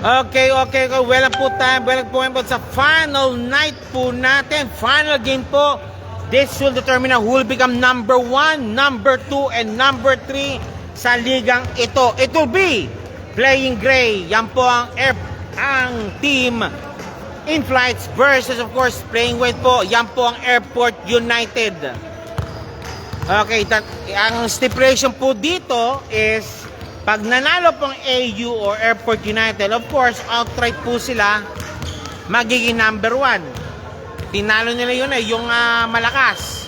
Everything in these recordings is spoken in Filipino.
Okay. Well po tayo. Well po sa final night po natin. Final game po. This will determine who will become number 1, number 2, and number 3 sa ligang ito. It will be Playing Gray. Yan po ang team In-Flights versus of course Playing White po. Yan po ang Airport United. Okay, ang stipulation po dito is pag nanalo pong AU or Airport United, of course, outright po sila magiging number 1. Tinalo nila yun yung malakas.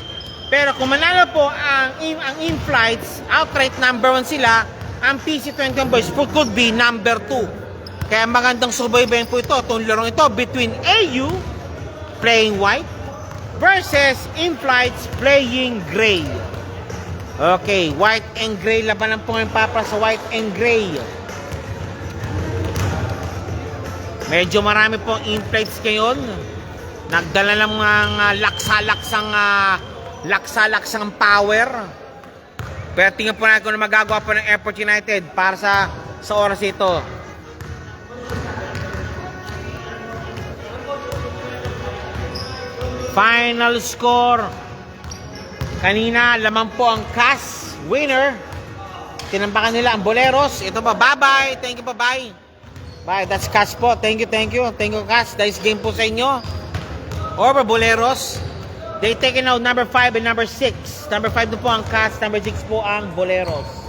Pero kung manalo po ang In-Flights, outright number 1 sila, ang PC21 Boys could be number 2. Kaya magandang subaybayan po ito, itong larong ito between AU Playing White versus In-Flights Playing Gray. Okay, White and Gray, labanan po ngayon para sa White and Gray. Medyo marami pong In-Flights ngayon. Nagdala ng mga laksa-laksang power. Pero tingnan po natin kung magagawa po ng Airport United para sa oras ito. Final score. Kanina, lamang po ang CAS winner. Tinambakan nila ang Boleros. Ito pa, bye-bye. Thank you pa, bye. Bye, that's CAS po. Thank you, CAS. Nice game po sa inyo. Over Boleros. They taken out number 5 and number 6. Number 5 po ang CAS, number 6 po ang Boleros.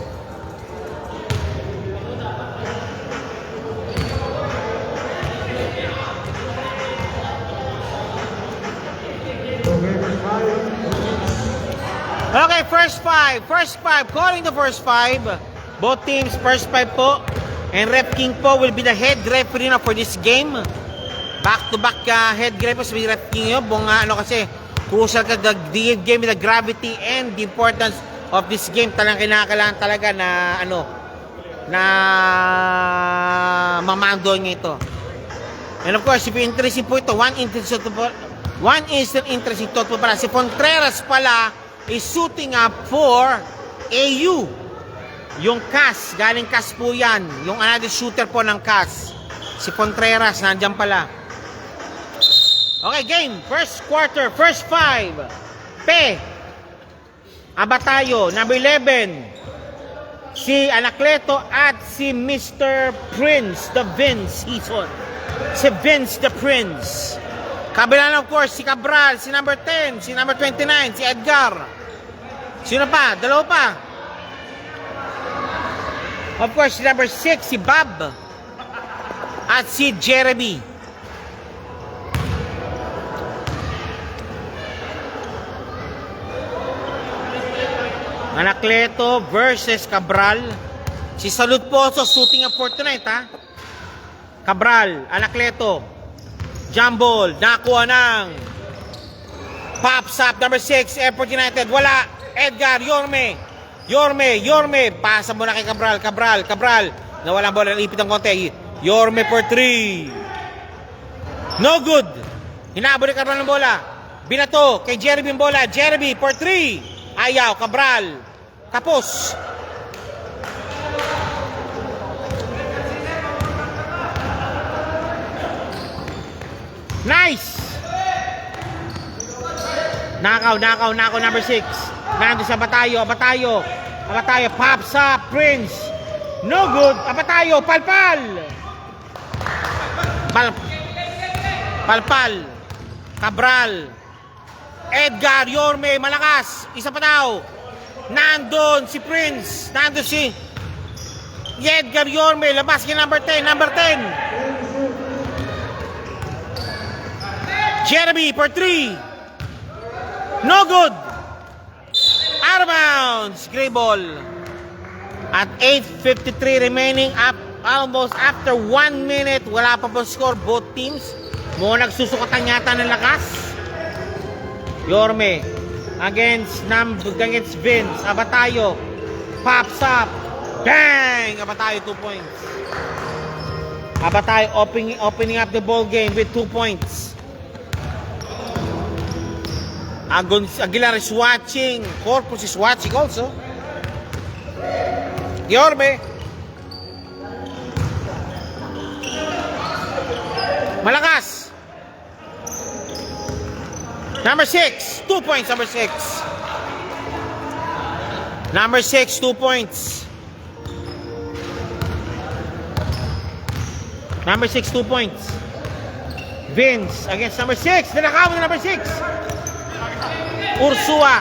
Okay, first five. Calling the first 5. Both teams, first 5 po. And Ref King po will be the head referee for this game. Back-to-back head referee sa Ref King yun. Kasi crucial ka the game with the gravity and the importance of this game. Talagang kinakailangan talaga na mamando niya ito. And of course, if you're interested po ito, one instant interesting thought po pala. Si Contreras pala is shooting up for AU. Yung CAS, galing CAS po yan. Yung another shooter po ng CAS. Si Contreras, nandyan pala. Okay, game. First quarter, first 5. Abatayo, number 11. Si Anacleto at si Mr. Prince, the Vince Season. Si Vince the Prince. Kabila of course, si Cabral, si number 10, si number 29, si Edgar. Sino pa? Dalawa pa. Of course, si number 6, si Bob. At si Jeremy. Anacleto versus Cabral. Si Salud Pozo shooting up for tonight, ha? Cabral, Anacleto. Jumble, nakuha ng pops up, number 6, Airport United. Wala. Edgar, Yorme. Pasa mo na kay Cabral. Nawalang bola, nalipit ng konti. Yorme for 3. No good. Hinabol ni Cabral ng bola. Binato kay Jeremy ang bola. Jeremy for 3. Ayaw, Cabral. Tapos. Nice. Nakaw, number 6. Nandun sa Abatayo, pops up, Prince. No good. Abatayo, palpal. Cabral. Edgar, Yorme, malakas. Isa pa daw. Nandun si Prince. Nandun si Edgar, Yorme. Labas kay number 10. Jeremy for 3. No good. Out of bounds. Gray ball. At 8:53 remaining, almost after 1 minute, wala pa po score. Both teams muna nagsusukatan yata ng lakas. Yorme against Vince. Abatayo pops up. Bang! Abatayo 2 points. Abatayo opening up the ball game with 2 points. Aguilar is watching. Corpus is watching also. Yorme. Malakas. Number 6. 2 points, number 6. Number 6, 2 points. Number 6, 2 points. Vince against number 6. Nanakaw na number 6. Ursua.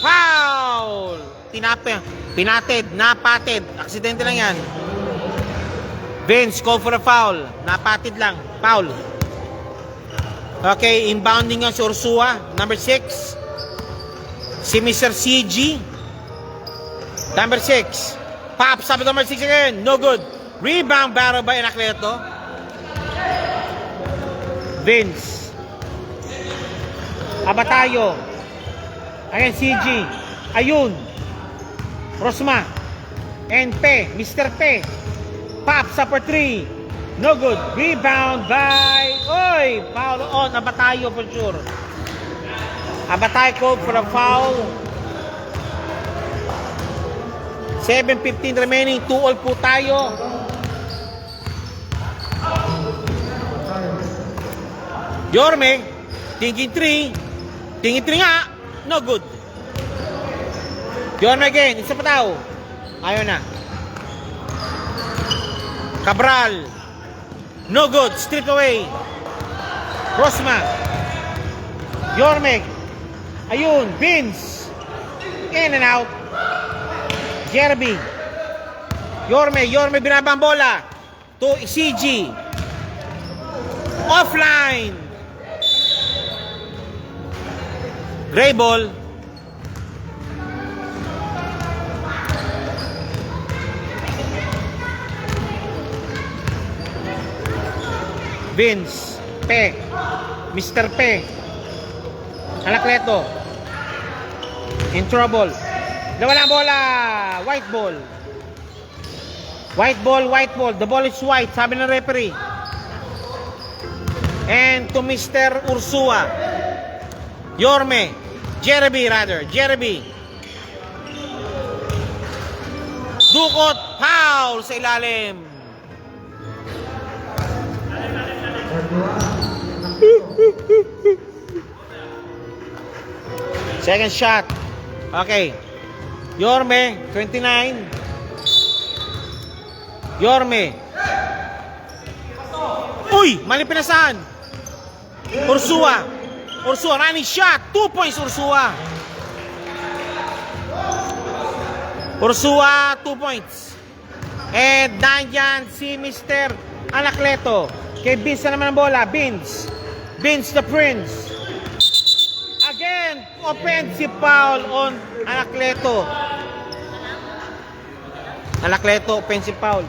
Foul. Pinatid. Napatid. Aksidente lang yan. Vince, call for a foul. Napatid lang. Foul. Okay, inbounding nga si Ursua. Number 6. Si Mr. CG. Number 6. Pops up at number 6 again. No good. Rebound battle by Anacleto. Vince. Abatayo. Ayan, CG. Ayun. Rosma. And Pe. Mr. Pe. Pops up for 3. No good. Rebound by... Oy! Foul on. Abatayo for sure. Abatayo called for a foul. 7:15 remaining. 2-all po tayo. Yorme. Tingin 3. Tingin 3 nga. No good. Yorme again. Isa pa daw. Ayaw na. Cabral. No good. Strip away. Rosma. Yorme. Ayun. Vince. In and out. Jeremy. Yorme binabang bola to CG. Offline. Gray ball. Vince. Pe. Mr. Pe. Anacleto. In trouble. Nawala ang bola. White ball. White ball. The ball is white. Sabi ng referee. And to Mr. Ursua. Yorme. Jeremy. Dukot. Foul sa ilalim. Second shot. Okay. Yorme, 29. Yorme. Uy! Mali pinasahan. Ursua, running shot. 2 points, Ursua. 2 points. And nandyan si Mr. Anacleto. Kay Vince na naman ang bola. Vince the Prince. Again, offensive foul on Anacleto. Offensive foul.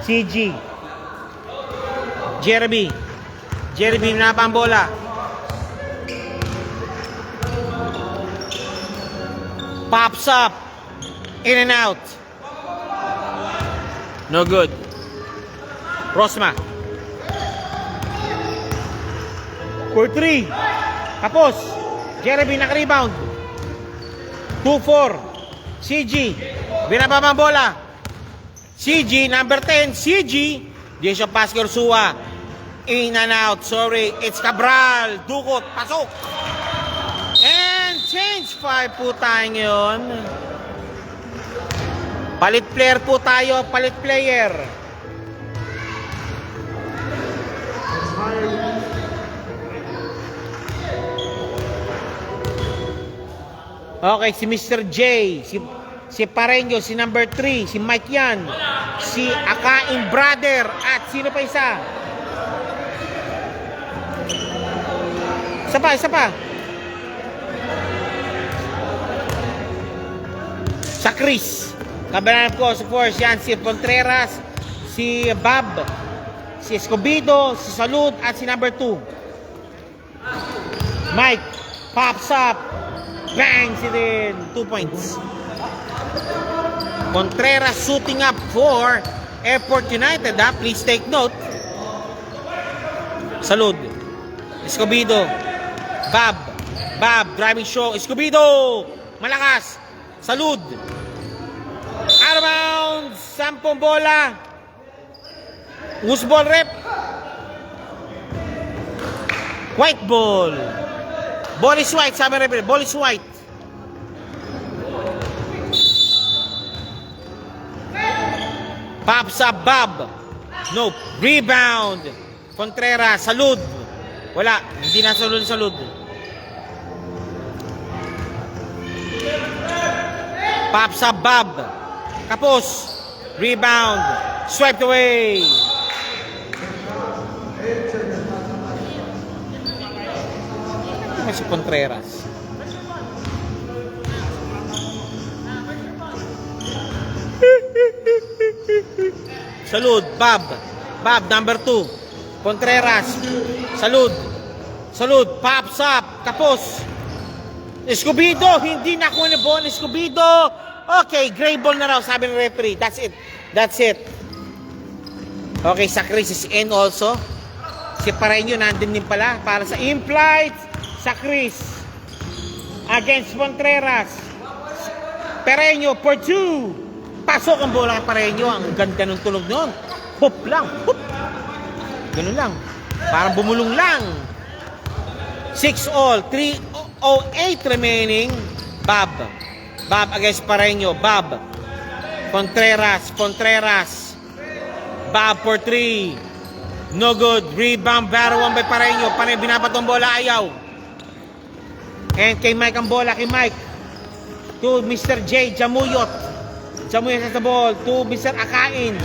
CG. Jeremy minapa ang bola. Pops up. In and out. No good. Rosma. For 3. Tapos. Jeremy naka-rebound. 2-4. CG. Binababa ang bola. CG, number 10. CG. Di siya pass kay Ursua. In and out. Sorry. It's Cabral. Dukot. Pasok. And change 5 po tayo ngayon. Palit player po tayo. Palit player. Okay, si Mr. J, si Pareño, si number 3, si Mike Yan, si Akain Brother, at sino pa isa? Isa pa. Sa Chris. Kabanan ko, of course, yan, si Contreras, si Bob, si Escobedo, si Salud, at si number 2. Mike, pops up. Bang! Si din. 2 points. Contreras shooting up for Airport United. Please take note. Salud. Escobedo. Bob. Driving show. Escobedo. Malakas. Salud. Out of bounds. 10 bola. Who's ball rep? White ball. Ball is white, sabi ng referee. Ball is white. Pops up, Bob. Nope. Rebound. Contreras, salud. Wala, hindi na salud. Pops up, Bob. Kapos. Rebound. Swiped away. Ano si Contreras? Salud, Bob. Bob, number 2. Contreras. Salud. Pops up. Kapos. Escobedo. Hindi nakuha ni ball. Escobedo. Okay, gray ball na raw, sabi ng referee. That's it. Okay, sa Chris is in also. Si Pareño nandun din pala para sa implied sa Chris against Contreras. Pareño for 2. Pasok ang bola kay Pareño. Ang ganda ng tulog noon. Hoop lang. Hoop. Ganun lang. Parang bumulong lang. 6-all. 3:08 remaining. Bob against Pareño. Bob. Contreras. Bob for 3. No good. Rebound. Barawan by Pareño. Pareño binapatong bola. Ayaw. And kay Mike ang bola. Kay Mike. To Mr. J. Jamuyot sa ball. To Mr. Akain.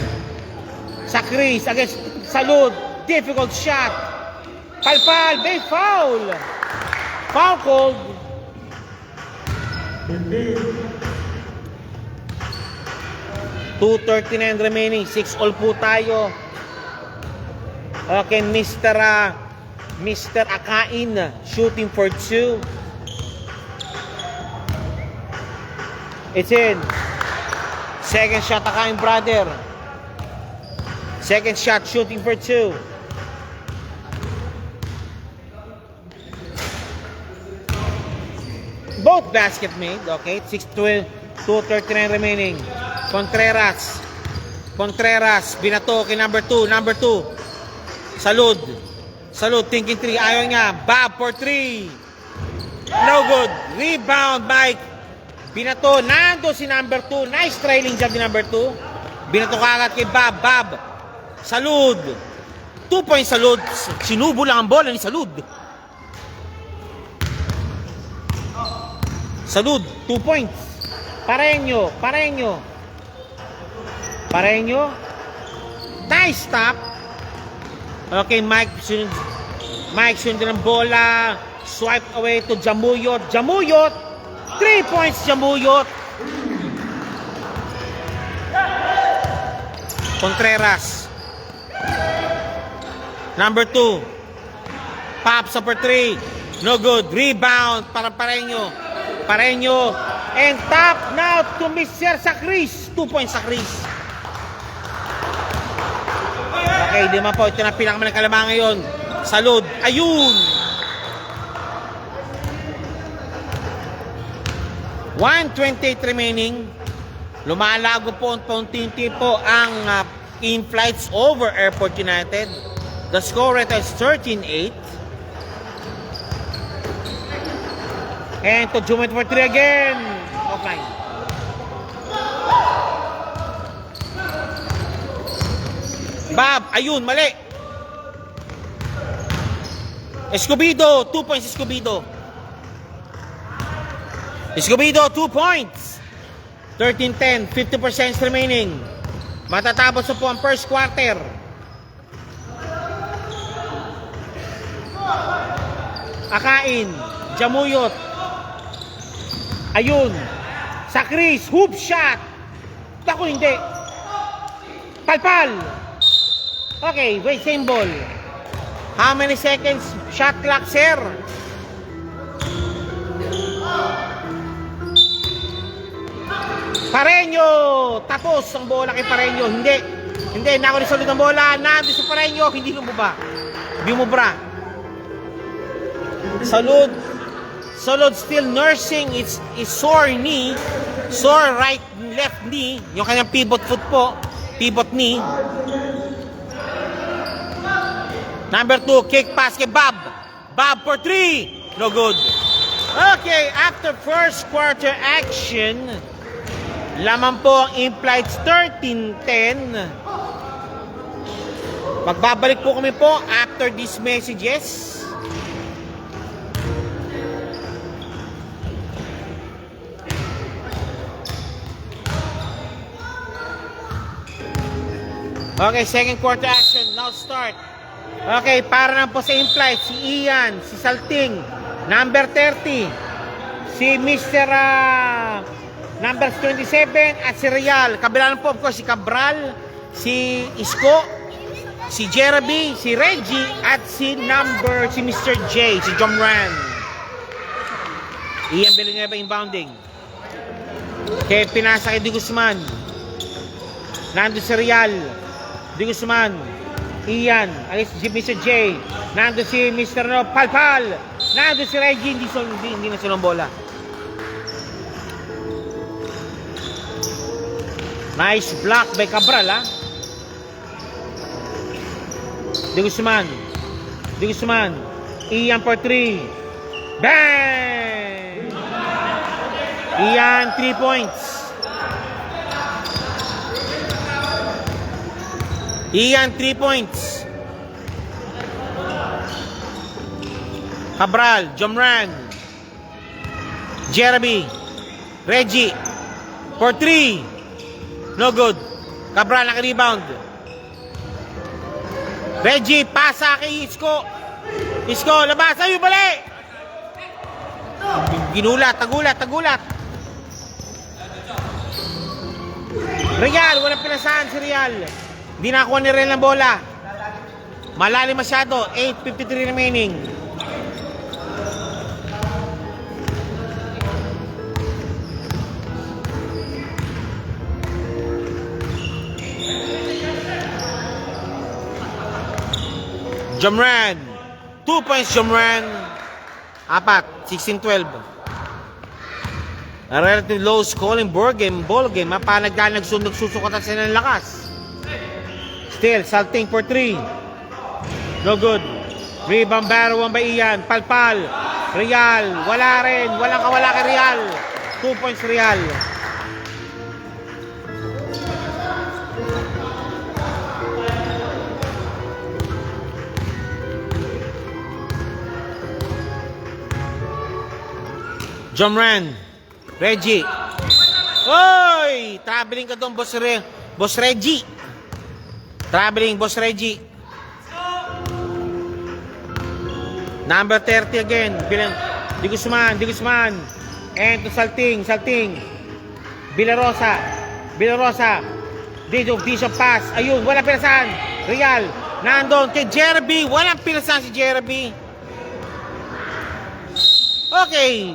Sa Chris against Salud. Difficult shot. Palpal. May foul. Foul called. 2:39 remaining. 6-all po tayo. Okay, Mr. Akain shooting for 2. It's in. Second shot, Akain brother. Second shot, shooting for 2. Both basket made. Okay, 6-12. 2:39 remaining. Contreras, binato kay number 2. Salud, thinking 3. Ayaw niya. Bob for 3. No good. Rebound, Mike. Binato. Nando si number 2. Nice trailing job ni number 2. Binato kaagad kay Bob. Salud. 2 points Salud. Sinubo lang ang bola ni Salud. 2 points. Pareño. Nice stop. Okay, Mike sunod ng bola. Swipe away to Jamuyot. 3 points Jamuyot. Contreras. Number 2. Pops up for 3. No good. Rebound para Pareño. And top now to Mr. Sacris. 2 points Sacris. Okay, 5 po. Ito na pinakaman ng Kalamangan ngayon. Salud. Ayun. 1:28 remaining. Lumalago po unti-unti po ang in-flights over Airport United. The score rate is 13-8. And to Jumit for 3 again. Offline. Bob, ayun, mali. Escobedo, 2 points Escobedo. 2 points. 13-10, 50% remaining. Matatapos po ang first quarter. Akain, Jamuyot. Ayun. Sacris, hoop shot. Ako hindi. Palpal. Okay, wait, same ball. How many seconds? Shot clock, sir. Pareño. Tapos ang bola kay Pareño. Hindi, nakalisalod ang bola. Nandun si Pareño. Hindi lumubra. Salud still nursing its sore knee. Sore left knee. Yung kanyang pivot foot po. Pivot knee. Number 2, kick pass kay Bob. Bob for 3. No good. Okay, after first quarter action, laman po ang implied 13-10. Magbabalik po kami po after these messages. Okay, second quarter action. Now start. Okay, para na po sa implied, si Ian, si Salting, number 30, si Mr. Number 27 at si Real. Kabila po of course si Cabral, si Isko, si Jeremy, si Reggie at si Mr. J, si John Ran. Ian Villanueva inbounding. Kaya pinasa kay Di Guzman. Nando si Real, Di Guzman, Ian, si Mr. J, nando si Mr. Palpal, nando si Reggie, hindi na silang bola. Nice block by Cabral, ha? Di Guzman, Ian for 3. Bang! Ian, 3 points. Ian, 3 points. Cabral, Jomran, Jeremy, Reggie, for 3. No good. Cabral, naka-rebound. Reggie, pasa kay Isko. Isko, labas. Ayun, bali! Ginulat, tagulat. Real, walang pinasahan si Real. Hindi nakakuha ni Real ng bola. Malalim masyado. 8:53 remaining. Jomran. 2 points Jomran. 4. 16-12. A relative low scoring ball game. Mapanagdaan nagsusukatan sila ng lakas. Still, Salting for 3. No good. Rebound battle, 1 by Ian. Palpal. Real. Wala rin. Walang kawala kay Real. 2 points Real. Jomran. Reggie. Oy! Traveling ka doon, Boss Reggie. Traveling, Boss Reggie. Number 30 again. Bilang Di Guzman. And to Salting. Villarosa. Bishop pass. Ayun, walang pinasahan. Real. Nandun kay Jeremy. Walang pinasahan si Jeremy. Okay.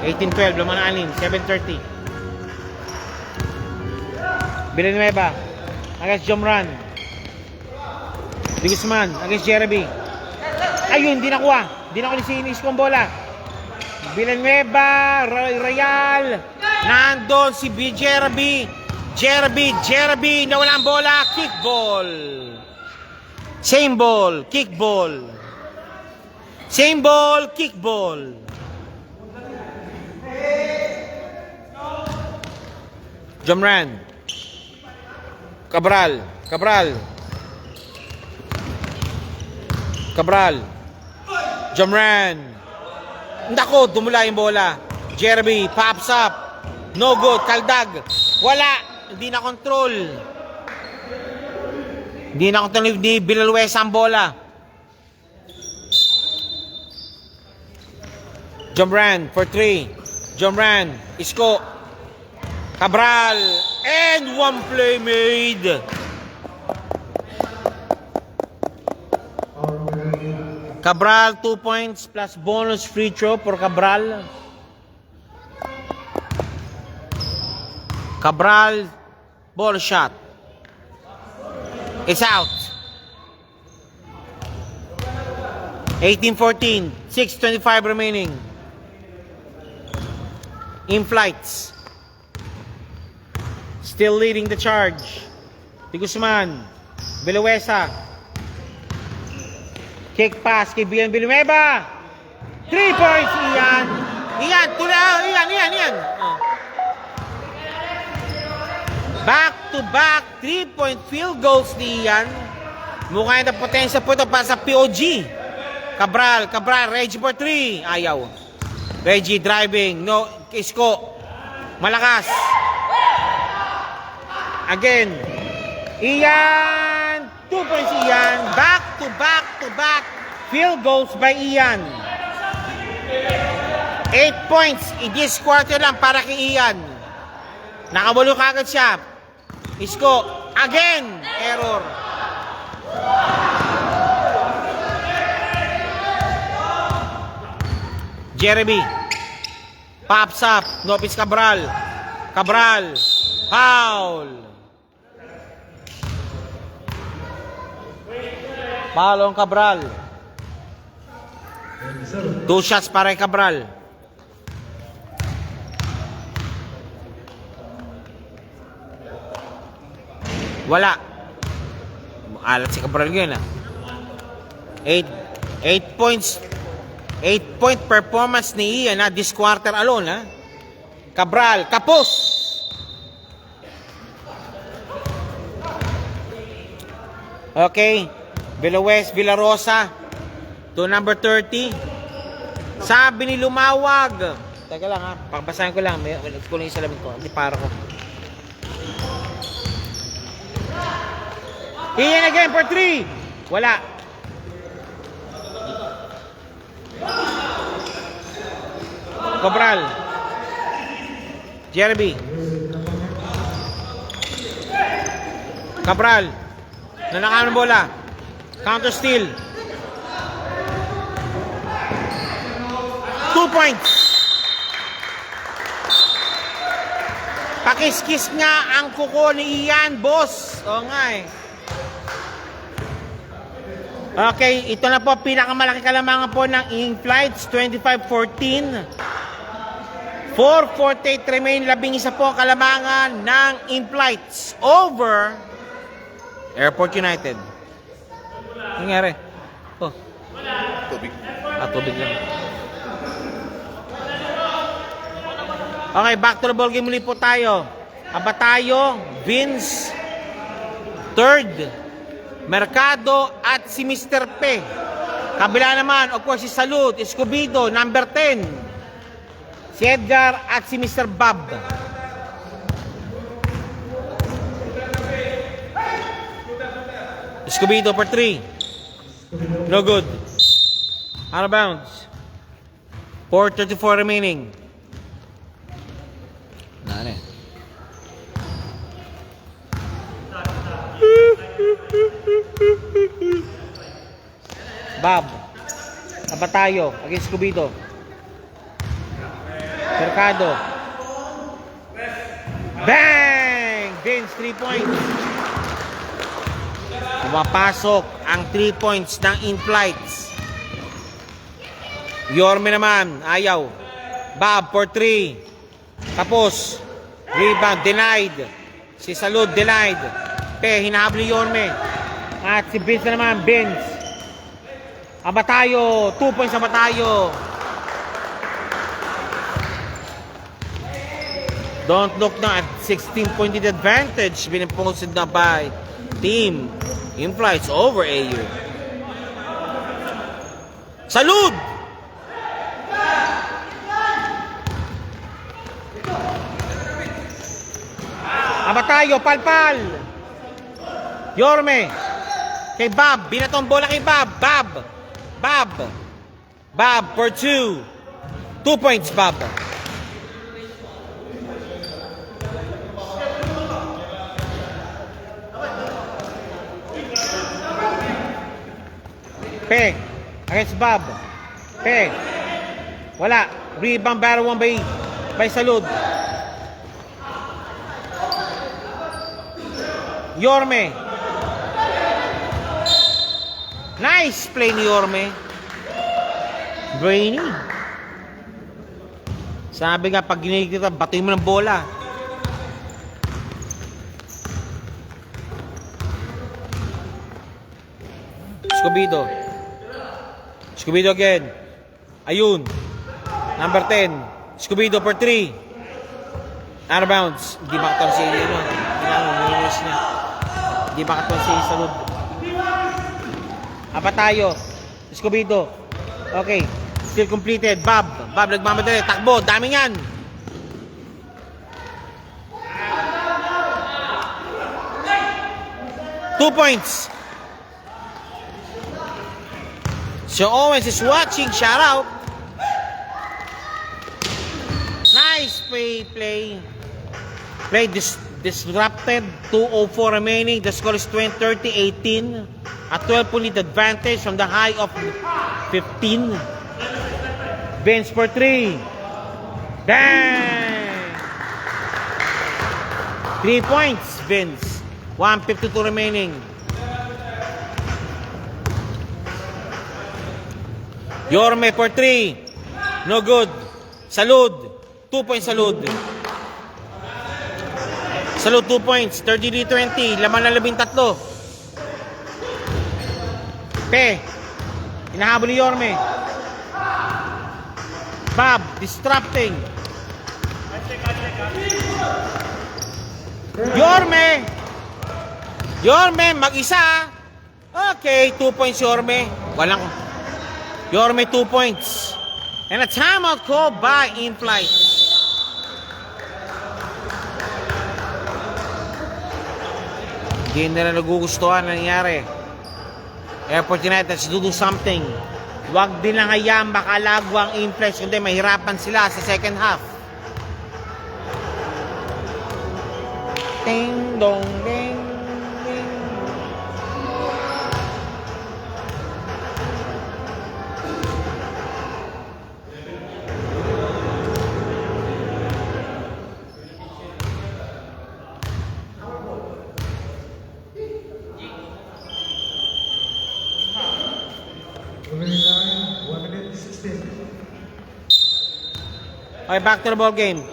(18-12) laman na anin. 7:30. Villanueva against Jomran. Di Guzman against Jeremy. Ayun, hindi nakuha. Hindi nakuha ni Sinis kong bola. Villanueva, Real. Nandun si Jeremy. Nawala ang bola. Kickball. Same ball. Kickball. Jomran. Cabral. Jomran. Nako, dumula yung bola. Jeremy, pops up. No good. Kaldag. Wala. Hindi na control ni Villanueva ang bola. Jomran for 3. Jomran. Isko. Cabral. And 1 play made. Cabral, 2 points plus bonus free throw for Cabral. Cabral, ball shot. It's out. 18-14. 6:25 remaining. In flights. Still leading the charge. De Guzman. Villanueva. Kick pass kay Bian Villanueva. 3 points, Ian. Ian, Ian. Back-to-back 3-point field goals ni Ian. Mukhang na potensya po ito para sa POG. Cabral, Reggie for 3. Ayaw. Reggie driving. No, Isko. Malakas. Again. Ian. 2 points, Ian. Back-to-back field goals by Ian. 8 points. In this quarter lang para kay Ian. Nakabalo kagad siya. Isko. Again. Error. Jeremy. Pops up. Lopez Cabral. Foul. Foul on Cabral. 2 shots para kay Cabral. Wala. Alat si Cabral ngayon 8 points. 8-point performance ni Ian this quarter alone Cabral, kapos. Okay. Villarosa to number 30. Sabi ni Lumawag. Teka lang pagbasahin ko lang. May kunin yung salamin ko. Hindi para ko. Ian again for 3. Wala. Cabral. Jeremy. Cabral. Nanakaw ng bola. Counter steal. 2 points. Pakiskis nga ang kuko ni Ian, boss. Oo nga Okay, ito na po pinakamalaki kalamangan po ng in-flights, 25-14. 4:48 remain, 11 po kalamangan ng in-flights over Airport United. Nangyari? Tubig. Tubig lang. Okay, back to the ball game muli po tayo. Abatayo, Vince, third. Mercado at si Mr. P. Kabila naman, of course, si Salud, Escobedo, number 10. Si Edgar at si Mr. Bob. Escobedo for 3. No good. Out of bounds. 4:34 remaining. Nane. Bob. Abatayo against Escobedo. Mercado. Bang! Vince, 3 points. Pumapasok ang 3 points ng in-flights. Yorme naman, ayaw. Bob for 3. Tapos, rebound, denied. Si Salud, denied. Hinahabol ni Yorme. At si Vince naman, Vince. Abatayo, 2 points sa Abatayo. Don't look na at 16-point advantage being posted na by team in-flights over AU. Salud! Abatayo, palpal. Yorme. Kay Bob, binatong bola kay Bob. Bob for 2. 2 points, Bob. Pe against Bob. Wala. Rebound battle 1 by Salud. Yorme. Nice play ni Yorme. Brainy. Sabi nga, pag ginigit kita, batoy mo ng bola. Escobedo. Escobedo again. Ayun. Number 10. Escobedo for 3. Out of bounds. Hindi makataon si nilinis niya. Hindi makataon si Salud. Apa tayo? Escobedo. Okay. Still completed. Bob nagmamadali. Takbo. Dami yan. Two points. So Owens is watching. Shout out. Nice play. Play disrupted. 2:04 remaining. The score is 30-18. A 12-point advantage from the high of 15. Vince for 3. Dang! 3 points, Vince. 1:52 remaining. Yorme for 3. No good. Salud. 2 points Salud. Salud 2 points. 33-20. Laman na 13. Pe. Inahabol ni Yorme. Bob. Disrupting. Yorme, mag-isa. Okay, 2 points Yorme. Walang. Yorme 2 points. And a timeout call by In-Flight. Hindi nila nagugustuhan na nangyari. Airport United has to do something. Huwag din lang hayaan makalago ang In-Flight, kundi mahirapan sila sa second half. Ding dong ding ding. Okay, back to the ball game.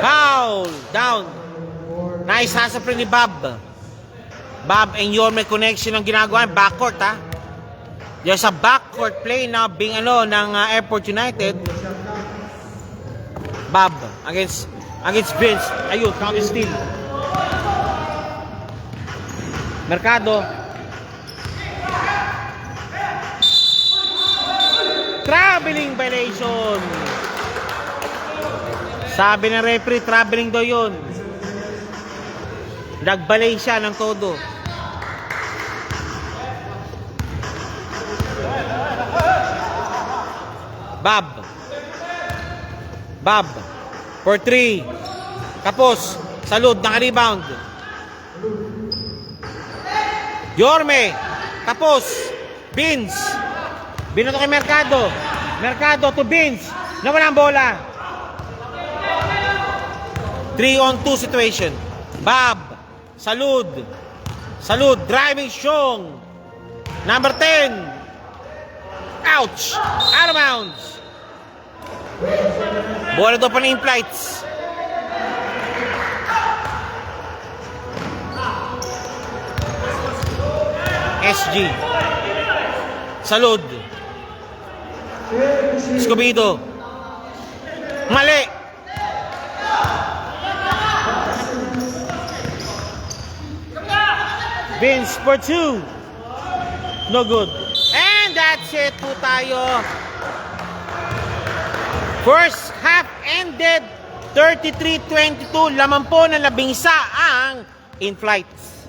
Foul! Down. Nice hustle ni Bob. Bob and Yorme connection ang ginagawa. Backcourt, ha? There's a backcourt play na ng Airport United. Bob against Vince. Ayun, counter steal. Mercado. Traveling violation. Sabi ng referee, traveling daw yun. Nagbalay siya ng todo. Bob. For 3. Kapos. Salud. Naka-rebound. Yorme. Kapos. Vince. Binoto kay Mercado. Mercado to Vince. Nawala ang bola. 3-on-2 situation. Bob. Salud. Driving strong. Number 10. Ouch. Out of bounds. Bola daw pa na In-Flights. SG. Salud. Escobedo. Mali. Vince for 2. No good. And that's it po tayo. First half ended 33-22. Laman po ng 11 ang In-Flights.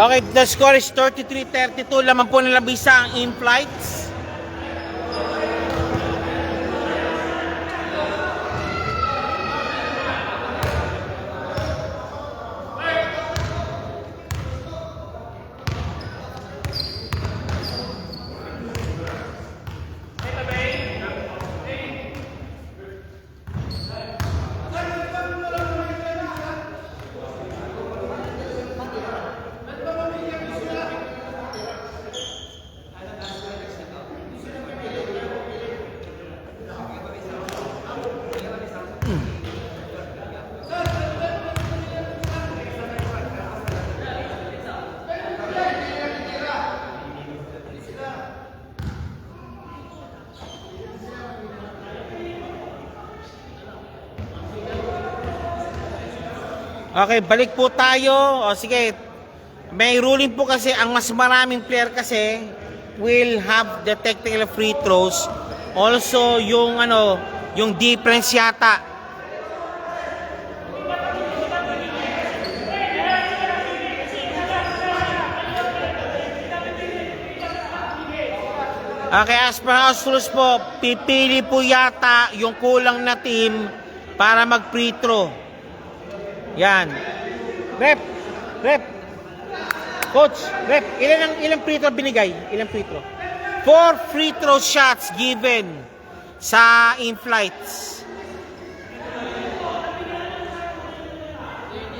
Okay, the score is 33-32. Laman po ng labisa ang in-flights. Okay, balik po tayo. O sige, may ruling po kasi ang mas maraming player kasi will have the technical free throws. Also, yung yung difference yata. Okay, as per house rules po, pipili po yata yung kulang na team para mag-free throw. Yan. Rep. Coach, rep, ilang free throw binigay? Ilang free throw? 4 free throw shots given sa in-flights.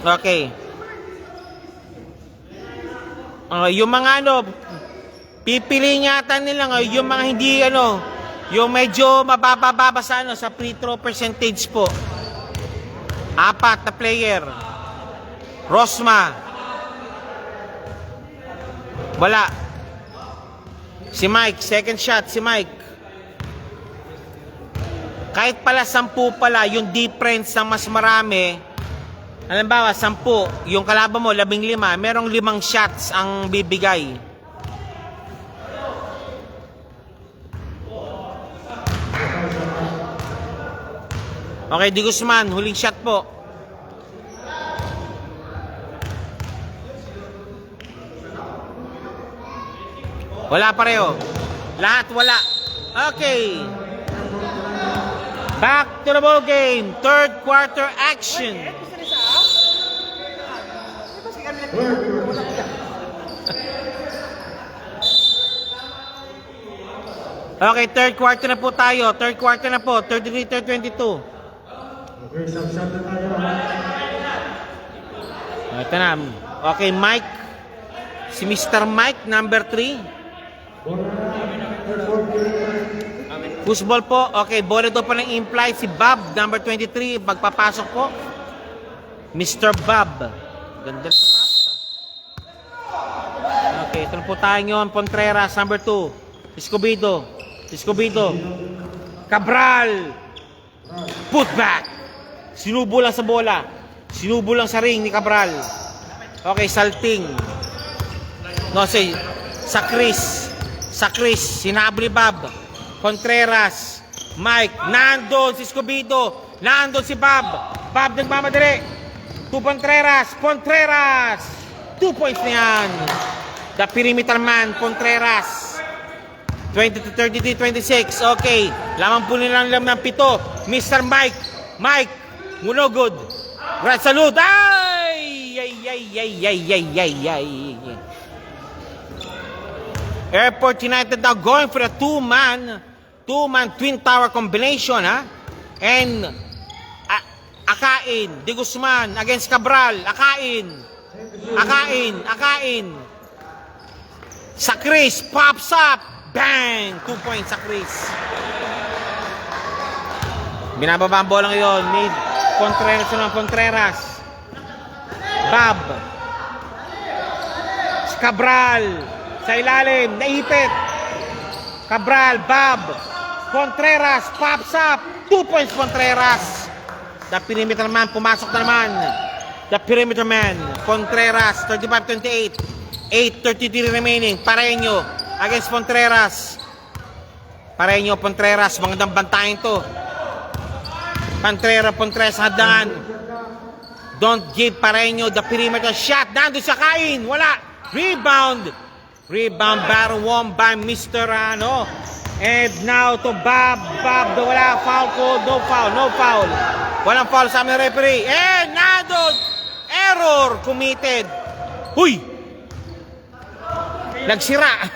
Okay. Yung mga pipiliin yata nila yung mga hindi yung medyo mababa sa sa free throw percentage po. 4 na player. Rosma. Wala. Si Mike, second shot si Mike. Kahit pala 10 pala, yung difference ng mas marami, halimbawa 10, yung kalaban mo 15, merong 5 shots ang bibigay. Okay, Di Guzman, huling shot po. Wala pareho. Lahat wala. Okay. Back to the ball game. Third quarter action. Okay, third quarter na po tayo. Third quarter na po. 33-22. Ito na. Okay, Mike. Si Mr. Mike, number 3. Football po. Okay, bola daw pa ng imply. Si Bob, number 23. Magpapasok po. Mr. Bob. Ganda na papasok. Okay, ito na po tayo ngayon. Contreras, number 2. Escobedo. Cabral. Put back. Sinubo lang sa bola. Sinubo lang sa ring ni Cabral. Okay, salting. No, say, sa Chris. Sinabli Bob. Contreras. Mike. Nandun si Escobedo. Nandun si Bob. Bob nagmamadali. To Contreras. 2 points na yan. The perimeter man, Contreras. 20-33-26. Okay. Lamang po nilang ng 7. Mr. Mike. Munogod. Right salute. Ay! Airport United now going for a two-man twin tower combination, ha? And Akain, Di Guzman against Cabral. Akain. Sa Chris, pops up. Bang! 2 points sa Chris. Binababa ang bola ngayon. Mid Contreras. Bob. Cabral. Sa ilalim. Naipit. Cabral. Bob. Contreras. Pops up. 2 points Contreras. The perimeter man. Pumasok na naman. The perimeter man. Contreras. 35-28. 8:33 remaining. Pareño against Contreras. Magandang bantayan to. Contreras hadangan. Don't give Pareño the perimeter shot. Nandun sa Kain. Wala. Rebound. Rebound battle won by Mr. Ano. And now to Bob. Bob, wala foul call. No foul, no foul. Walang foul sa aming referee. And nado. Error committed. Huy! Nagsira.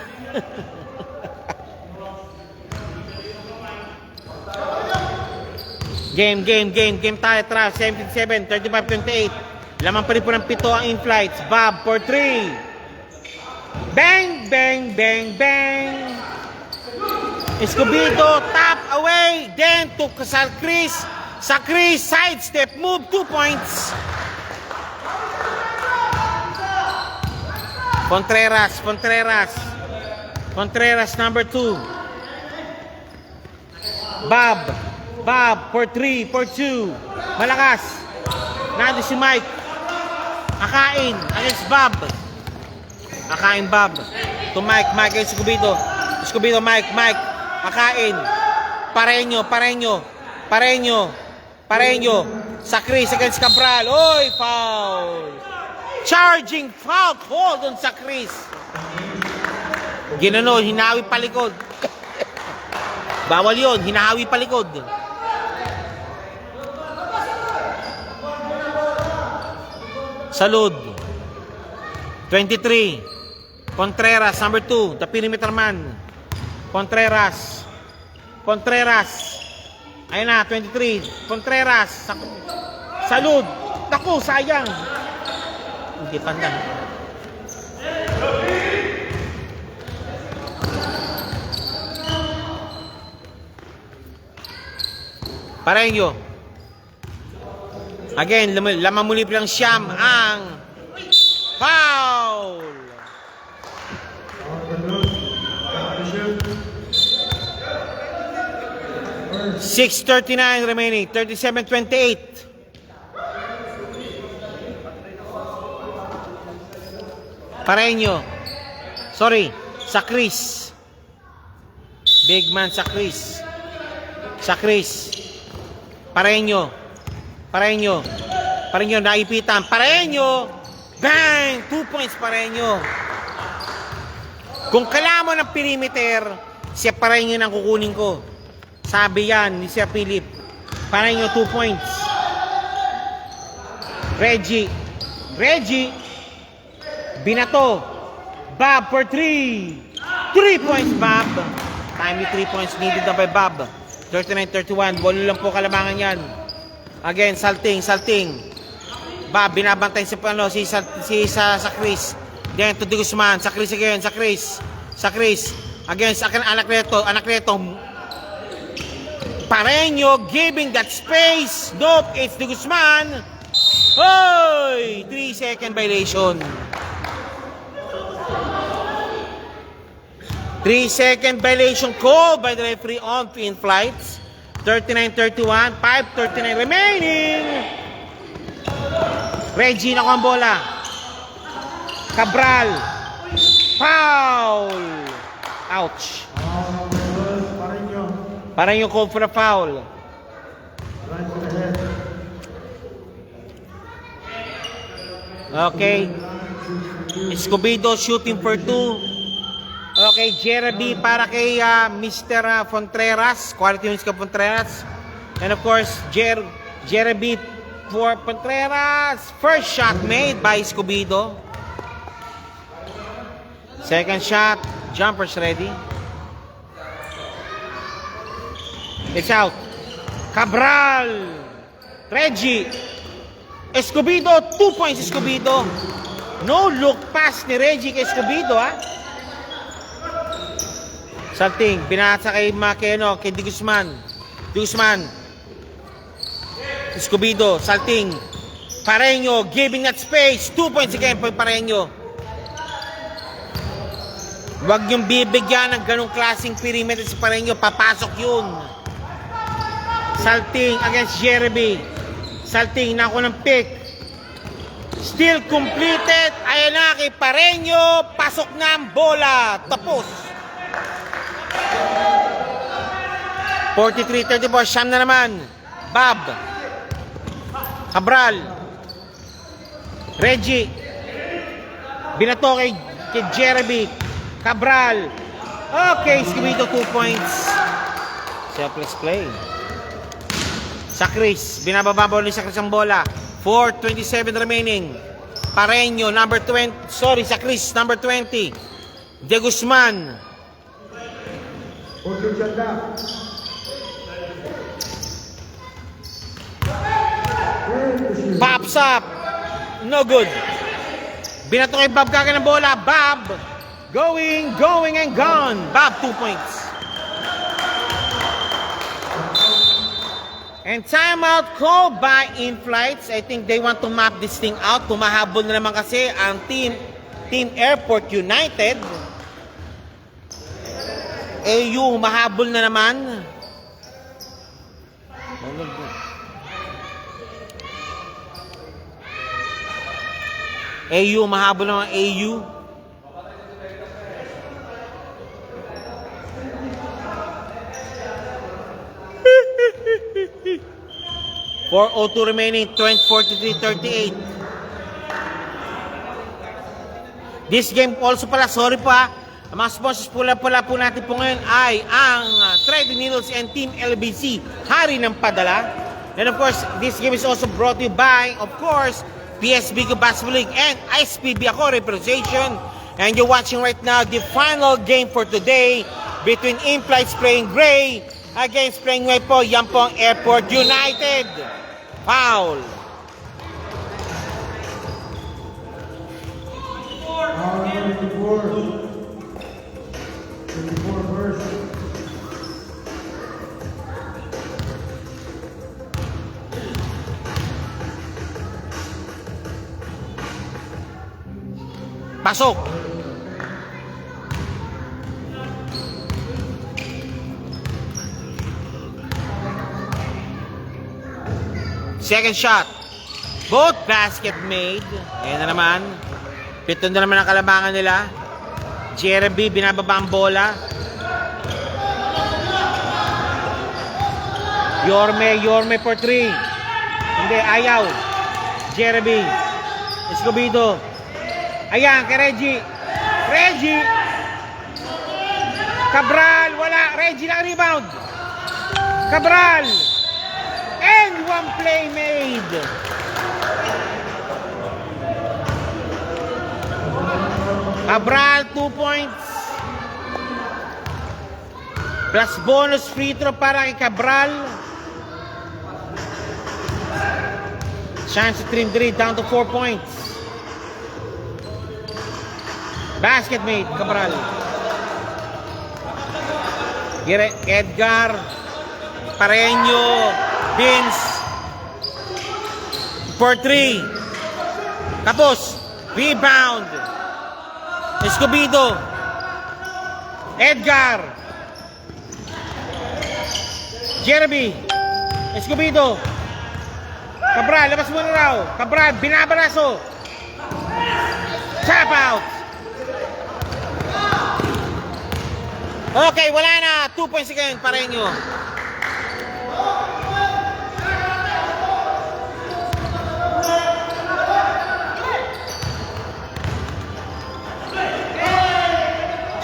Game tayo. 77, 35-28. Laman pa rin po ng 7 ang in-flights. Bob for 3. Bang, bang, bang, bang. Escobedo, tap away. Then to Sa Chris, sidestep move, 2 points. Contreras, number 2. Bob for 3, for 2. Malakas. Nando si Mike. Akain against Bob. To Mike against Escobedo. Mike. Akain. Pareño. Sa Chris against Cabral. Oy, foul. Charging foul hold on sa Chris. Ginano, hinawi palikod. Bawal yun, hinahawi palikod. Salud. 23. Contreras, number 2. The perimeter man. Contreras. Ayun na, 23. Contreras. Salud. Naku, sayang. Hindi panda. Pareño. Again, lamang muli lang siyam ang foul. .6:39 remaining. 37-28. Pareño. Sorry. Sa Chris. Big man sa Chris. Pareño, naipitan. Pareño! Bang! 2 points, Pareño. Kung kailangan mo ng perimeter, siya Pareño nang kukunin ko. Sabi yan ni Sir Philip. Pareño, 2 points. Reggie. Binato. Bob for 3. 3 points, Bob. Timely 3 points needed na by Bob. 39-31. Bolo lang po kalamangan yan. Again, salting. Bob, binabantay sa Chris. Then to De Guzman. Sa Chris again. Sa Chris. Against anak neto. Pareño giving that space. Nope, it's De Guzman. Hoy! 3-second violation. 3-second violation called by the referee on in flights. 39-31, 5:39 remaining. Reggie na ang bola. Cabral. Foul. Ouch. Pareño called for a foul. Okay. Escobedo shooting for 2. Okay, Jeremy para kay Mr. Contreras. Quality wins ka Contreras. And of course, Jeremy for Contreras. First shot made by Escobedo. Second shot. Jumpers ready. It's out. Cabral. Reggie. Escobedo. 2 points Escobedo. No look pass ni Reggie kay Escobedo, Salting, binasa kay Makeno, kay De Guzman. Escobedo, salting. Pareño, giving that space. 2 points again for Pareño. Huwag niyong bibigyan ng ganong klaseng perimeter si Pareño. Papasok yun. Salting against Jeremy. Salting, naku ng pick. Still completed. Ayan na kay Pareño. Pasok na ang bola. Tapos. 43-34, siyam na naman. Bob. Cabral. Reggie. Binato kay Jeremy. Cabral. Okay, Escobedo 2 points. Selfless play. Sa Chris. Binababa ni sa Chris ang bola. 4:27 remaining. Pareño, number 20. Sorry, sa Chris, number 20. De Guzman. Pops up. No good. Binato kay Bob kagad ng bola. Bob. Going and gone. Bob, 2 points. And timeout called by In-Flights. I think they want to map this thing out. Tumahabol na naman kasi ang Team Airport United. AU, mahabol na naman. AU, mahabol naman AU. .402 remaining, 43-38. This game also pala, sorry pa, ang mga sponsors pula po natin po ngayon ay ang Trading Needles and Team LBC, hari ng padala. And of course, this game is also brought to you by, of course, PSB Basketball League and ISPB ako representation. And you're watching right now the final game for today between In-Flights playing gray against playing white po, yan po ang Airport United. Foul. Pasok. Second shot. Both basket made. Ayan na naman. Pito na naman ang kalabangan nila. Jeremy, binababa ang bola. Yorme for 3. Hindi, ayaw. Jeremy. Escobedo. Ayan, kay Reggie. Cabral, wala. Reggie lang rebound. Cabral. And one play made. Cabral, 2 points. Plus bonus free throw para kay Cabral. Chance to trim 3 down to 4 points. Basket made, Cabral. Edgar. Pareño. Vince. For 3. Tapos. Rebound. Escobedo. Edgar. Jeremy. Escobedo. Cabral, labas muna raw. Cabral, binabaraso. Tap out. Okay, wala na. 2 points again, Pareño.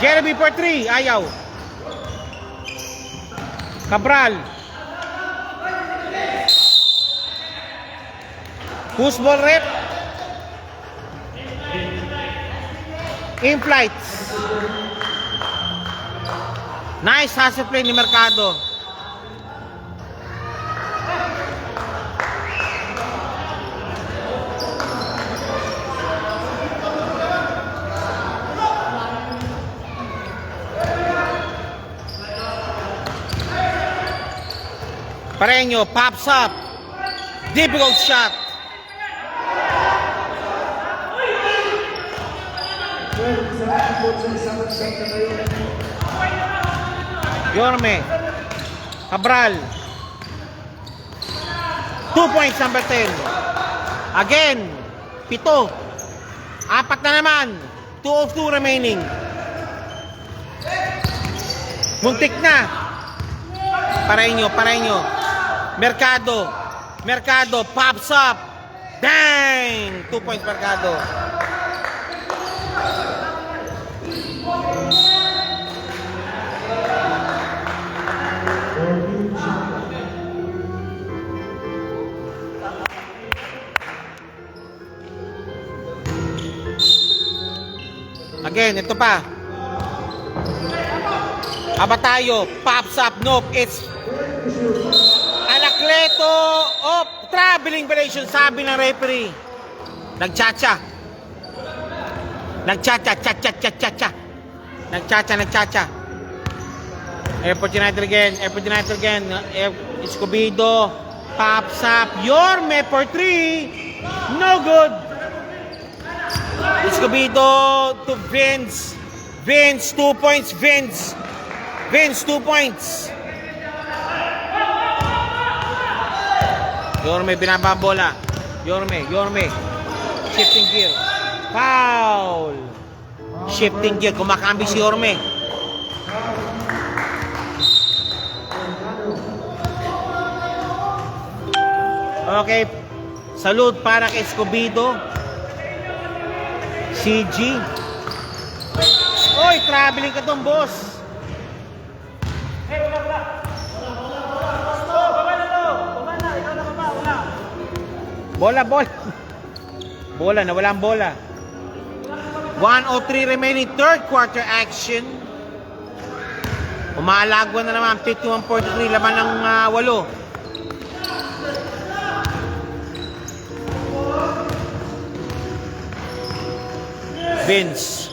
Jeremy for 3. Ayaw. Cabral. Foosball rep. In-Flights. Nice hustle play ni Mercado. Pareño pops up. Difficult shot. Yorme. Cabral. 2 points, number 10. Again. 7. 4 na naman. 2 of 2 remaining. Muntik na. Pareño. Mercado pops up. Dang! 2 points, Mercado. Again, ito pa. Abatayo, pops up, nope, it's Anacleto, oh, traveling violation, sabi ng referee. Nagchacha. Nagchacha. Airport United again. Escobedo, pops up, Yorme for 3, no good. Escobedo to Vince. Vince, 2 points, Vince, 2 points. Yorme, binaba bola. Yorme. Shifting gear. Foul. Shifting gear. Kumakambi si Yorme. Okay. Salute para kay Escobedo. CG. Oy, traveling ka tong boss. Bola. Bola, nawala ang bola. 1:03 remaining third quarter action. Umalagwa na naman, 51-43, laman ng 8. Vince.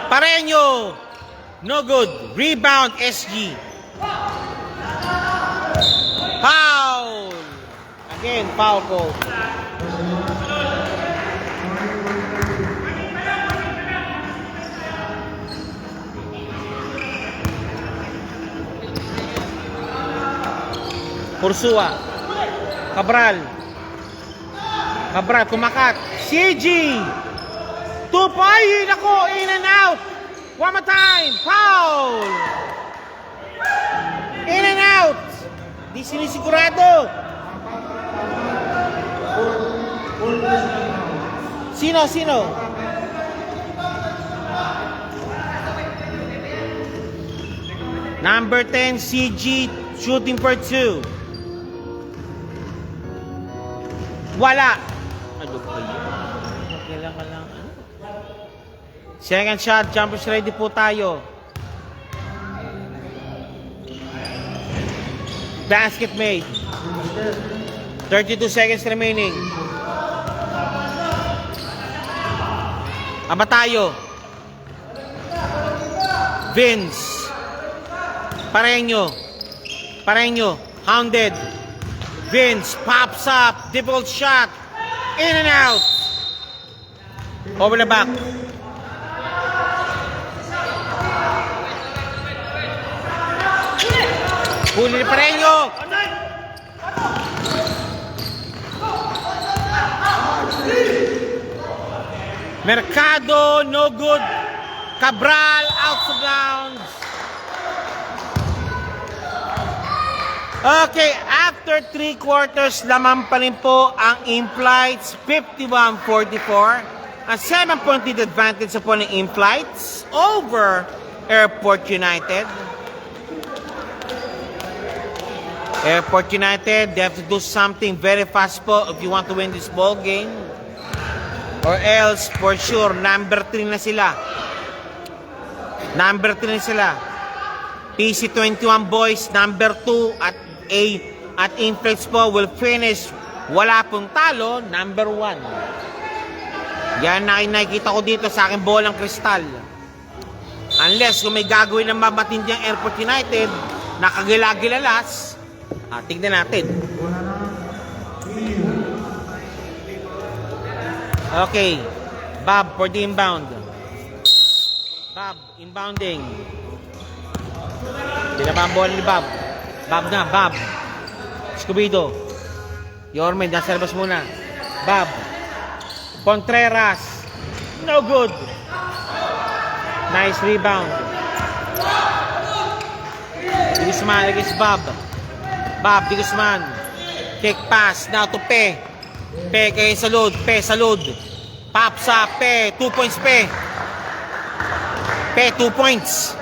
Pareño. No good. Rebound, SG. Foul! Again, foul call. Pursua. Cabral, kumakat. CG! 2 point! Ako, in and out! One more time! Foul! In and out! Di sinisigurado. Sino? Number 10, CG, shooting for 2. Wala. Ano ba yun? Kailangan lang. Second shot, jumpers ready po tayo. Basket made. 32 seconds remaining. Abatayo. Vince. Pareño. Hounded. Vince pops up. Difficult shot. In and out. Over the back. Huli ni Pareño. Mercado, no good. Cabral, out of bounds. Okay, after 3 quarters, laman pa rin po ang in-flights, 51-44. A 7-point lead advantage po ng in-flights over Airport United. Airport United, they have to do something very fast po if you want to win this ball game. Or else, for sure, number 3 na sila. PC21 boys, number 2 at in-flights po will finish. Wala pong talo, number 1. Yan na nakikita ko dito sa aking bolang kristal. Unless kung may gagawin ng mamatindiyang Airport United, nakagilagilalas, tignan natin. Okay. Bob for the inbound. Bob, inbounding. Dinaba ang bola ni Bob. Bob. Escobedo. Yorme, nasa labas muna. Bob. Contreras. No good. Nice rebound. Di Guzman against Bob. Di Guzman. Kick pass. Now to Pe. Pe kayo sa load. Pops up. Pe. 2 points Pe. Pe, 2 points.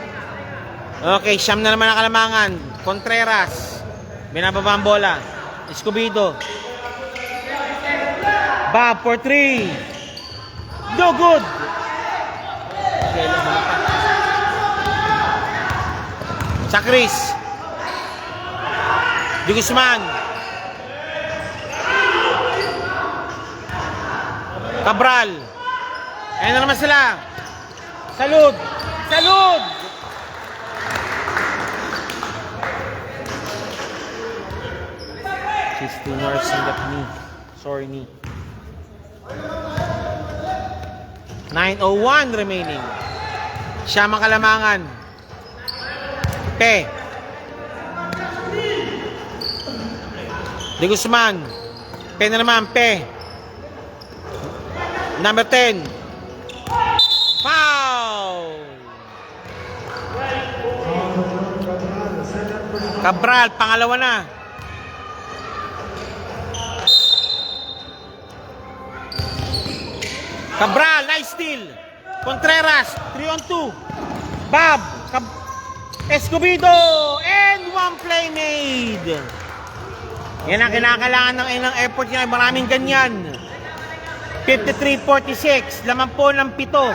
Okay, siyam na naman ang kalamangan. Contreras. Binababa ang bola. Escobedo. Bob for 3. No good. Okay, lang pa. Sa Chris. Di Guzman. Cabral. Ayan na naman sila. Salud. Salud. She's too nursing that knee. Sorry knee. 9:01 remaining. Siya makalamangan. Pe. De Guzman. Pe na naman. Pe. Number 10. Foul. Cabral, pangalawa na. Cabral, nice steal. Contreras, 3 on 2. Bob, Escobedo, and one play made. Yan ang kinakailangan ng ilang effort niya. Maraming ganyan. 53-46, laman po ng 7.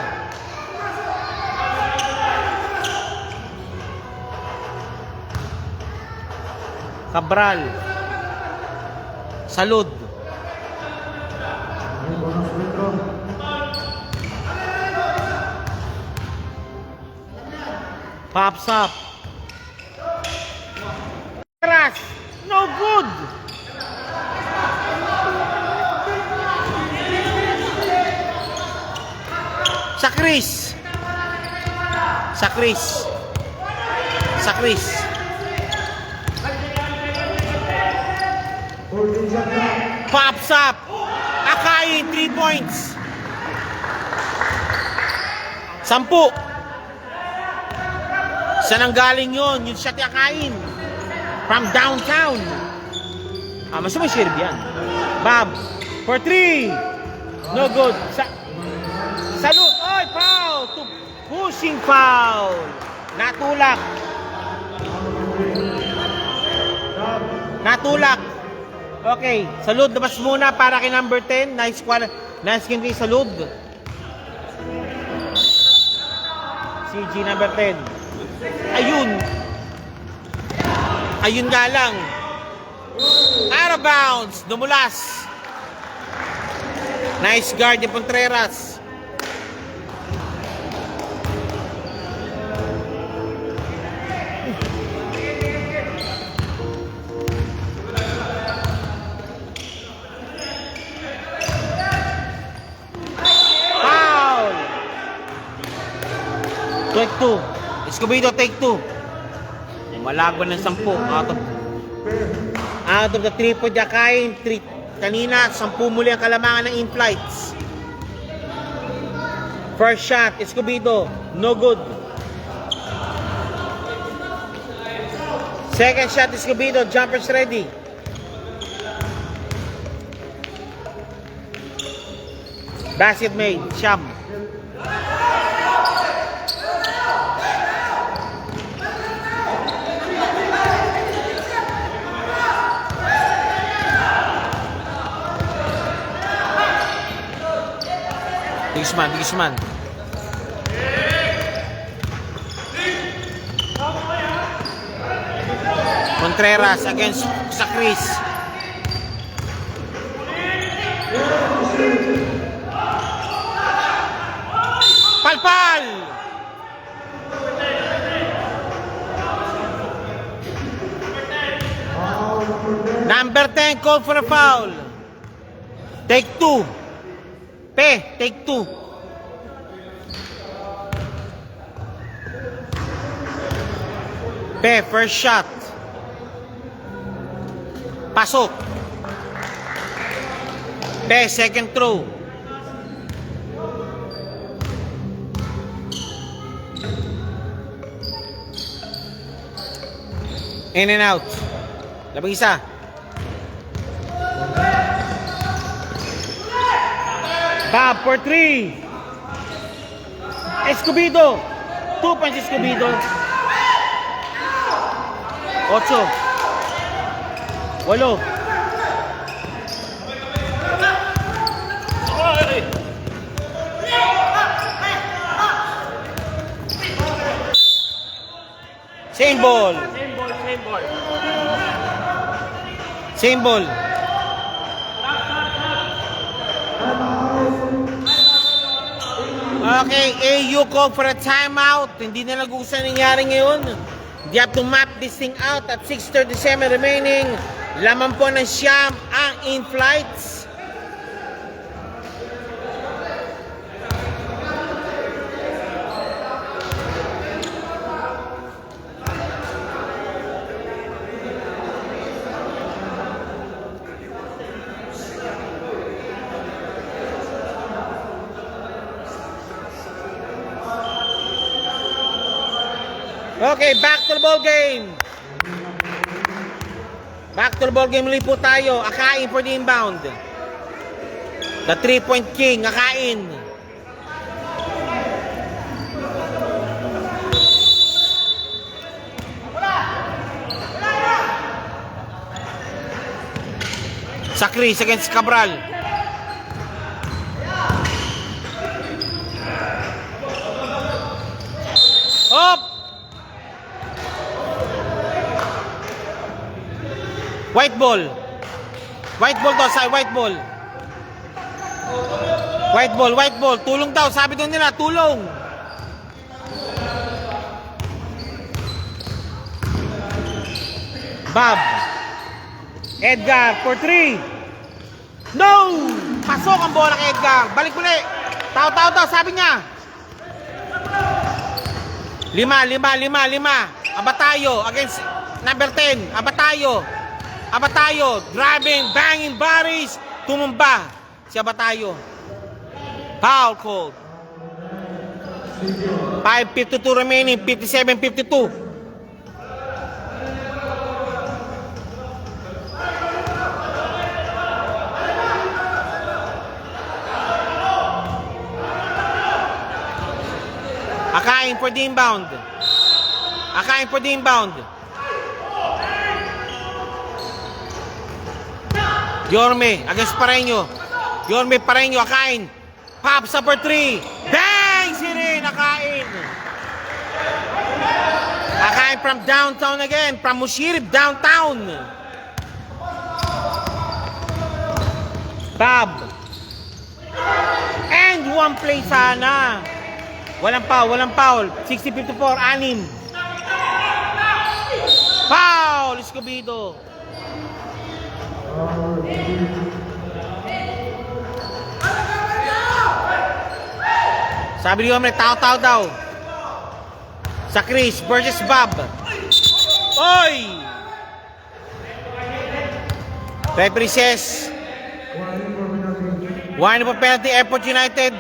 Cabral. Salud. Pops up. Crash. No good. Sa Chris. Sa Chris. Sa Chris. Pops up. Akai, 3 points. 10. Saan ang galing yun? Yung shot niya kain. From downtown. Mas may serve yan. Bob. For 3. No good. Salute. Oy, foul. Pushing foul. Natulak. Natulak. Okay. Salud. Labas muna para kay number 10. Nice game kay Salud. CG number 10. Ayun. Ayun nga lang. Out of bounds. Dumulas. Nice guard ni Contreras. Foul. Take 2. Escobedo, take 2. Malagwan ng 10. Out of the 3 po Jakain. 3. Kanina, 10 muli ang kalamangan ng in-flights. First shot, Escobedo. No good. Second shot, Escobedo. Jumpers ready. Basket made. Sham. Guzman. Contreras against sa Chris. Palpal! Number 10 called for a foul. Take 2. Take 2. First shot. Pasok. Second throw. In and out. Labang isa. Bob for 3. Escobedo. 2 points Escobedo. 8. 8. Same ball. Same ball. Okay, AU called for a timeout. Hindi na nag-uusan nangyari ngayon. They have to map this thing out at 6:37 remaining. Laman po ng siyam ang in-flights. Okay, back to the ball game. Back to the ball game ulit po tayo. Akain for the inbound. The 3-point king, Akain. Sakris against Cabral. Up! White ball. White ball daw, sa white ball. White ball, white ball. Tulong daw, sabi daw nila, tulong. Bob. Edgar for 3. No! Pasok ang bola kay Edgar. Balik muli. Tao daw, sabi niya. 5. Abatayo against number 10. Abatayo, driving, banging bodies, tumumba si Abatayo. Foul called. 5:52 remaining, 57-52. Akain for the inbound. Yorme against Pareño. Akain. Pops up for 3. Bang! Sirin, Akain. Akain from downtown again. From Mushirib, downtown. Bob. And one play sana. Walang foul. 60-54, 6. Foul, Escobedo. Sabi ni Omre, tao daw. Sa Chris versus Bob. Oy! Referee says, one for penalty, Airport United.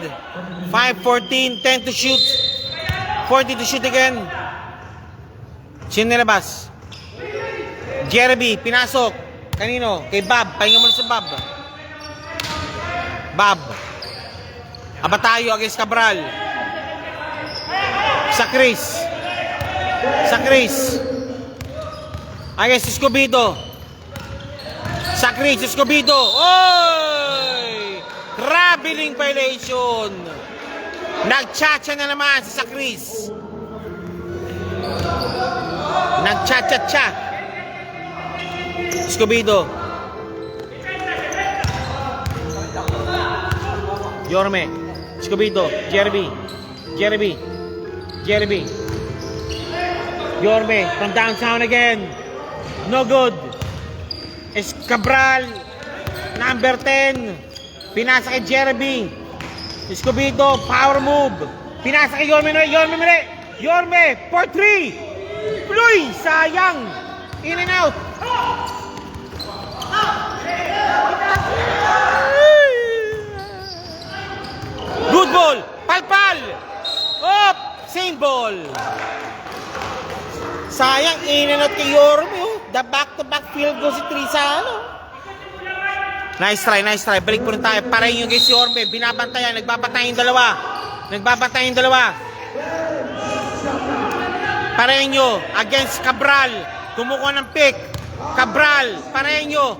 5-14, 10 to shoot. 40 to shoot again. Sino nilabas? Jeremy, pinasok. Kanino? Kay Bob. Pahinga mo na sa Bob. Abatayo against Cabral. Sa Chris. Against Escobedo. Escobedo. Oy! Traveling violation. Nagchacha na naman si Chris. Nagchacha. Escobedo. Yorme. Escobedo. Jeremy. Yorme from downtown again. No good. Cabral. Number 10. Pinasa kay Jeremy. Escobedo. Power move. Pinasa kay Yorme. Yorme for 3. Uy! Sayang. In and out. Good ball. Palpal. Up. Same ball. Sayang. In and out kay Yorme. The back-to-back field goal si Trisa. Nice try. Balik po rin tayo. Pareho yung kay si Yorme. Binabantayan. Nagbabantay yung dalawa. Pareño against Cabral. Kumukuha ng pick. Cabral. Pareño.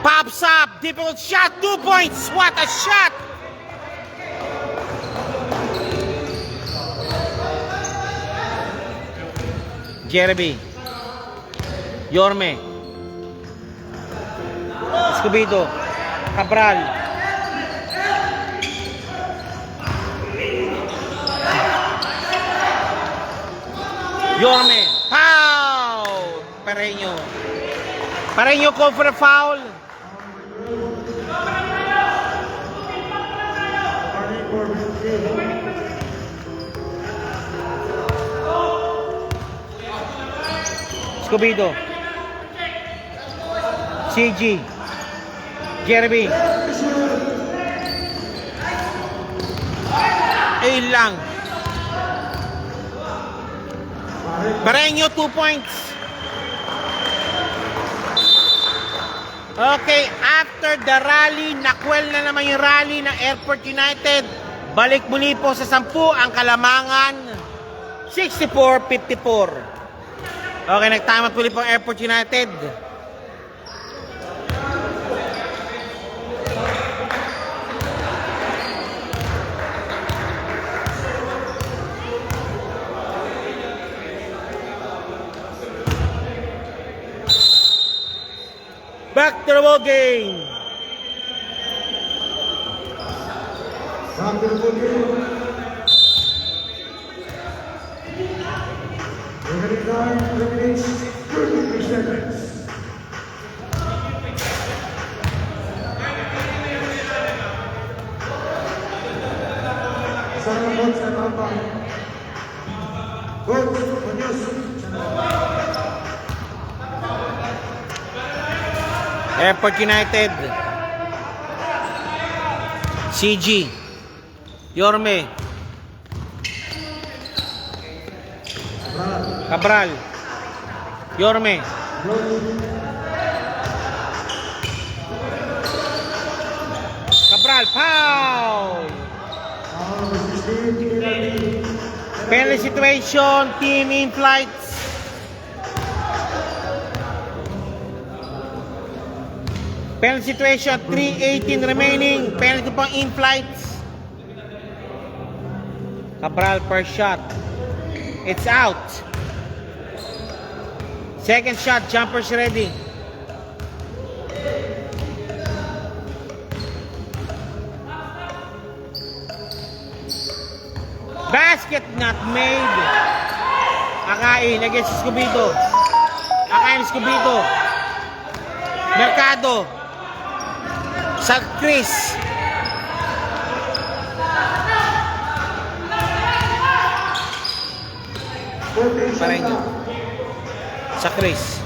Pops up. Difficult shot. 2 points. What a shot. Jeremy. Yorme. Escobedo. Cabral. Yorme. Foul! Pareño. Pareño call for a foul. Escobedo. CG. Jeremy. Ayun lang. Pareño, 2 points. Okay, after the rally, nakwel na naman yung rally ng Airport United. Balik muli po sa 10 ang Kalamangan. 64-54. Okay, nagtama muli po ang Airport United. Back to the ball game. Back to the ball game. Remaining time, 3 minutes, 33 seconds. Sana votes na tambay. Votes, Muñoz. Airport United. CG. Yorme. Cabral. Yorme. Cabral, foul! Penalty situation, team in flights. Penalty situation, 3:18 remaining. Penalty pang in flights. Cabral per shot. It's out. Second shot, jumpers ready. Basket not made. Akain against Escobedo. Akain Escobedo. Mercado. Sa Chris. Pareño. Sa Chris.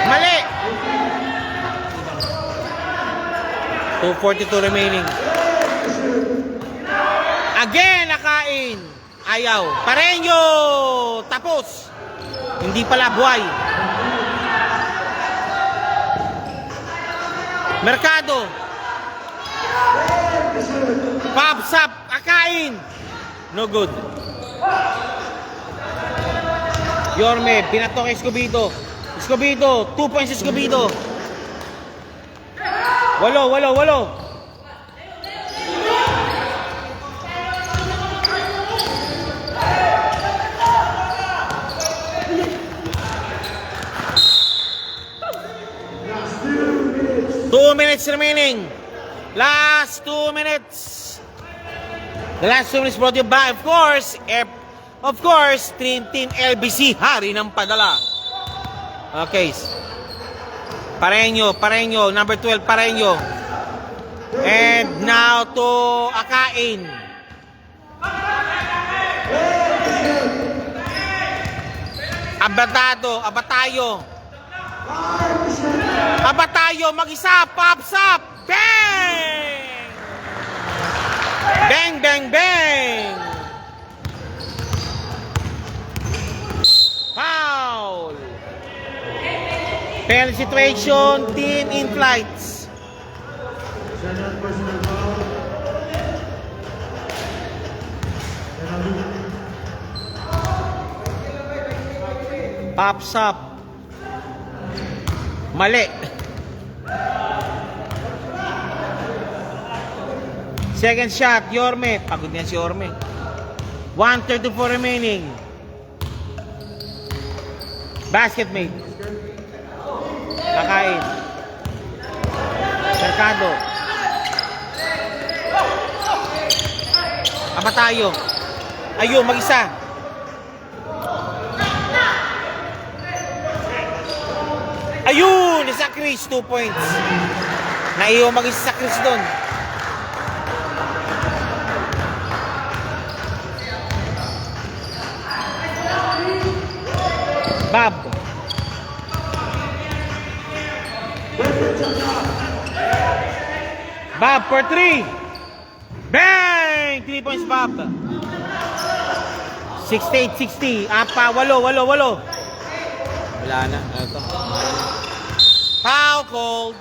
Mali. 2:42 remaining. Again, nakain. Ayaw. Pareño. Tapos. Hindi pala buhay. Mercado. Pops up. Akain. No good. Yorme. Pinatok kay Escobedo. Escobedo. 2 points Escobedo. Walo. Two minutes remaining. Last 2 minutes. The last 2 minutes brought you by, of course, Dream Team LBC, hari ng padala. Okay. Pareño, number 12, Pareño. And now to Akain. Abatayo, mag-isa, pops up. Bang! Foul. Penalty situation, team in flights. Pops up. Mali. Second shot, Yorme. Pagod niya si Yorme. 1:34 remaining. Basket mate. Kakain. Mercado. Ama tayo. Ayun, mag-isa. Ayun, isa Chris, 2 points. Naiyo mag-isa Chris doon. Bob. Bob for 3. Bang! 3 points, Bob. 68-60. Apa, 8. Wala na. Ito. Foul called.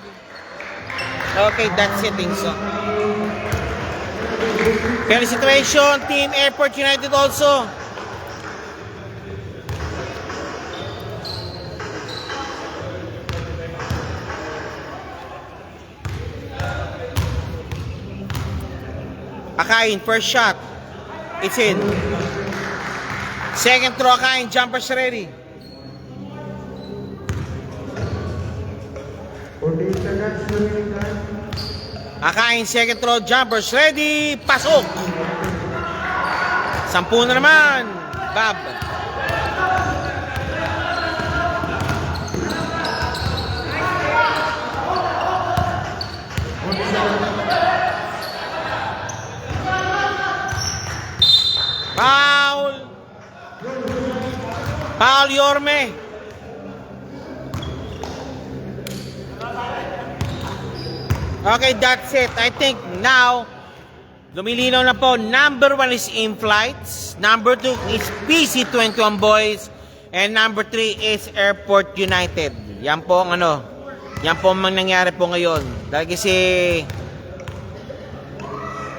Okay, that's it, so. Pero situation, Team Airport United also. Akain, first shot. It's in. Second throw, Akain, jumpers ready. 14 seconds remaining time. Akain, second throw, jumpers ready. Pasok. 10 na naman. Bob. Foul. Foul, Yorme. Okay, that's it. I think now, lumilinaw na po. Number 1 is In-Flights. Number 2 is PC21 Boys. And number 3 is Airport United. Yan po ang yan po ang nangyari po ngayon. Dahil kasi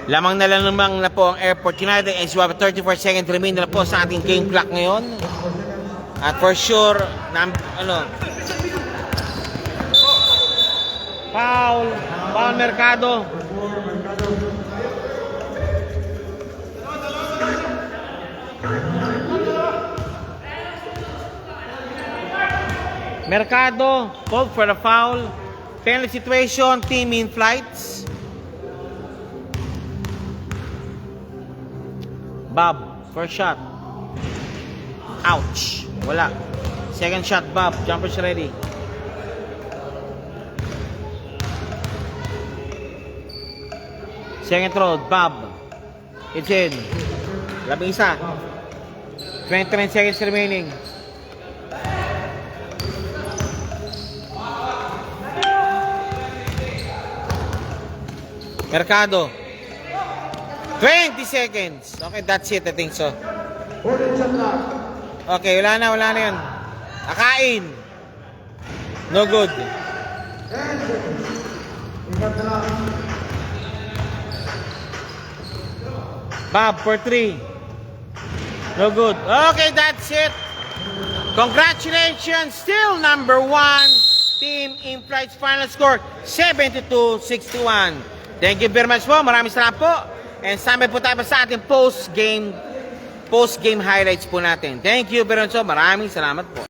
lamang na po ang Airport United and we have 34 seconds remaining na po sa ating game clock ngayon. At for sure, foul Mercado. Mercado called for the foul. Penalty situation, Team In-Flights. Bob, first shot. Ouch. Wala. Second shot, Bob. Jumpers ready. Second throw, Bob. It's in. Labing isa. 29 seconds remaining. Mercado. 20 seconds. Okay, that's it. I think so. 14 shot clock. Okay, wala na yun. Akain. No good. 10 seconds. Ingat na lang. Bob for 3. No good. Okay, that's it. Congratulations. Still number 1. Team In-Flight's final score, 72-61. Thank you very much po. Maraming salamat po. And sama po tayo sa ating post-game highlights po natin. Thank you very much po. Maraming salamat po.